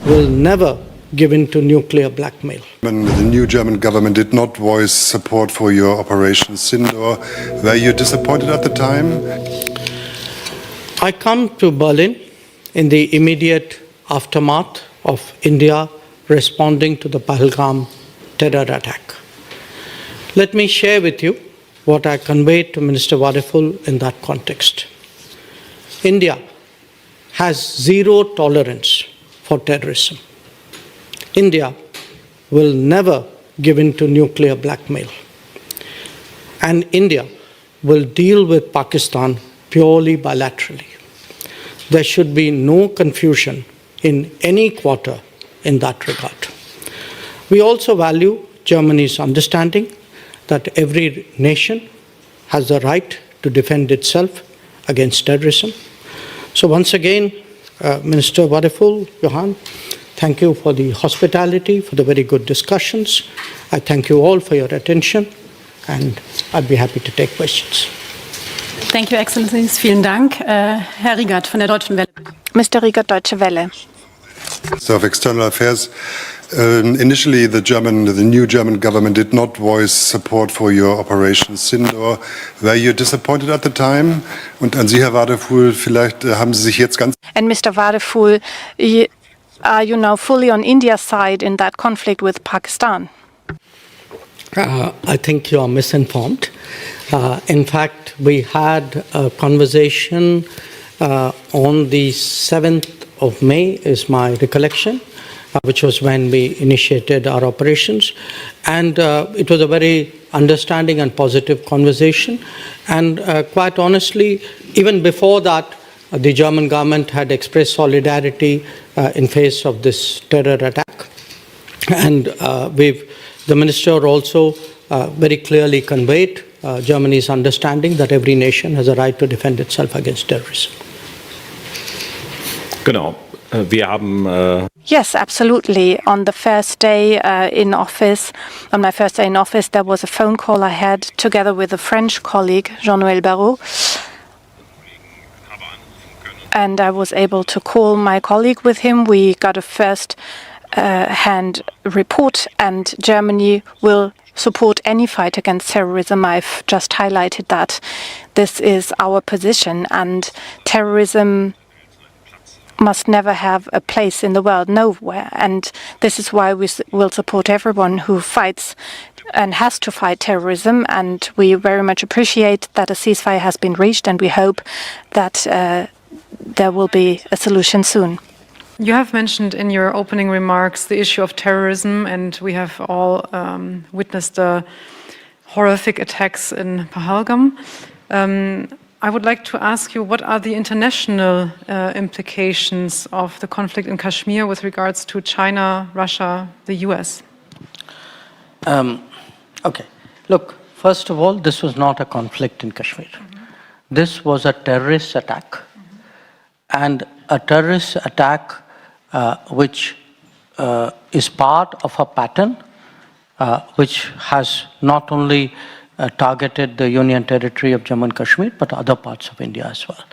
will never give in to nuclear blackmail. The new German government did not voice support for your Operation Sindoor. Were you disappointed at the time? I come to Berlin in the immediate aftermath of India responding to the Pahalgam terror attack. Let me share with you what I conveyed to Minister Wadiful in that context. India has zero tolerance for terrorism. India will never give in to nuclear blackmail. And India will deal with Pakistan purely bilaterally. There should be no confusion in any quarter in that regard. We also value Germany's understanding that every nation has the right to defend itself against terrorism. So once again, Minister Wadiful, Johan, thank you for the hospitality, for the very good discussions. I thank you all for your attention, and I'd be happy to take questions. Thank you, Excellencies. Vielen Dank. Herr Riegert von der Deutschen Welle. Mr. Riegert, Deutsche Welle. Minister of External Affairs, initially the new German government did not voice support for your Operation Sindoor. Were you disappointed at the time? Und an Sie, Herr Wadiful, vielleicht haben Sie sich jetzt ganz... And Mr. Wadiful, are you now fully on India's side in that conflict with Pakistan? I think you are misinformed. In fact, we had a conversation on the 7th of May, is my recollection, which was when we initiated our operations. And it was a very understanding and positive conversation. And quite honestly, even before that, the German government had expressed solidarity in face of this terror attack. And the minister also very clearly conveyed Germany's understanding that every nation has a right to defend itself against terrorism. Genau. Wir haben Yes, absolutely. On the first day in office, on my first day in office, there was a phone call I had together with a French colleague, Jean-Noël Barrot. And I was able to call my colleague with him. We got a first-hand report, and Germany will support any fight against terrorism. I've just highlighted that. This is our position, and terrorism must never have a place in the world, nowhere. And this is why we will support everyone who fights and has to fight terrorism. And we very much appreciate that a ceasefire has been reached, and we hope that there will be a solution soon. You have mentioned in your opening remarks the issue of terrorism, and we have all witnessed the horrific attacks in Pahalgam. I would like to ask you, what are the international implications of the conflict in Kashmir with regards to China, Russia, the US? Okay. Look, first of all, this was not a conflict in Kashmir. This was a terrorist attack. And a terrorist attack which is part of a pattern which has not only targeted the Union Territory of Jammu and Kashmir, but other parts of India as well.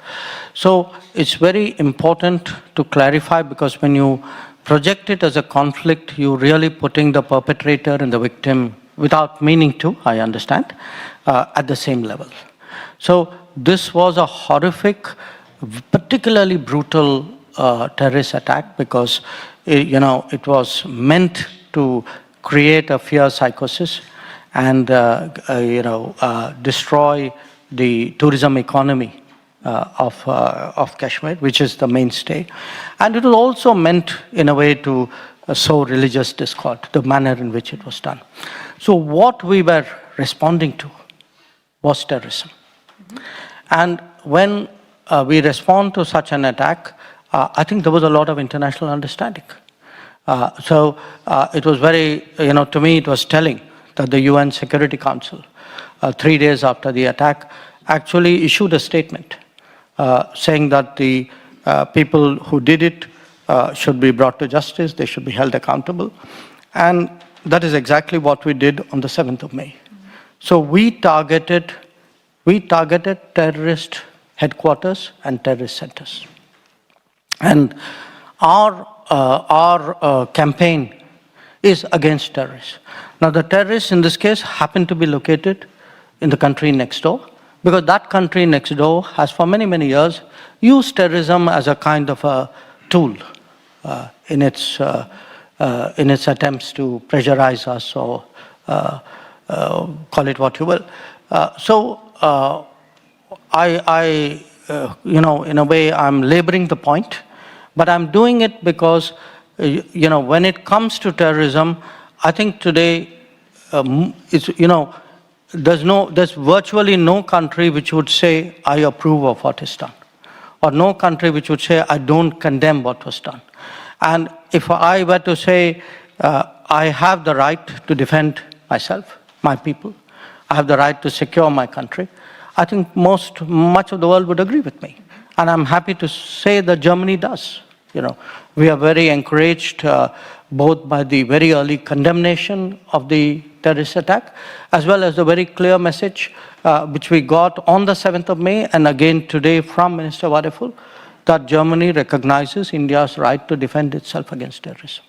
So it's very important to clarify, because when you project it as a conflict, you're really putting the perpetrator and the victim, without meaning to, I understand, at the same level. So this was a horrific, particularly brutal terrorist attack, because it was meant to create a fear psychosis and destroy the tourism economy of Kashmir, which is the mainstay. And it was also meant in a way to sow religious discord, the manner in which it was done. So what we were responding to was terrorism. And when we respond to such an attack, I think there was a lot of international understanding. So it was very, to me it was telling that the UN Security Council, 3 days after the attack, actually issued a statement saying that the people who did it should be brought to justice, they should be held accountable. And that is exactly what we did on the 7th of May. So we targeted terrorist headquarters and terrorist centers. And our our campaign is against terrorists. Now, the terrorists in this case happen to be located in the country next door, because that country next door has for many, many years used terrorism as a kind of a tool in its attempts to pressurize us or call it what you will. In a way, I'm laboring the point, but I'm doing it because, when it comes to terrorism, I think today, there's virtually no country which would say, I approve of what is done, or no country which would say, I don't condemn what was done. And if I were to say, I have the right to defend myself, my people, I have the right to secure my country, I think much of the world would agree with me. And I'm happy to say that Germany does. We are very encouraged both by the very early condemnation of the terrorist attack, as well as the very clear message which we got on the 7th of May, and again today from Minister Wadeful, that Germany recognizes India's right to defend itself against terrorism.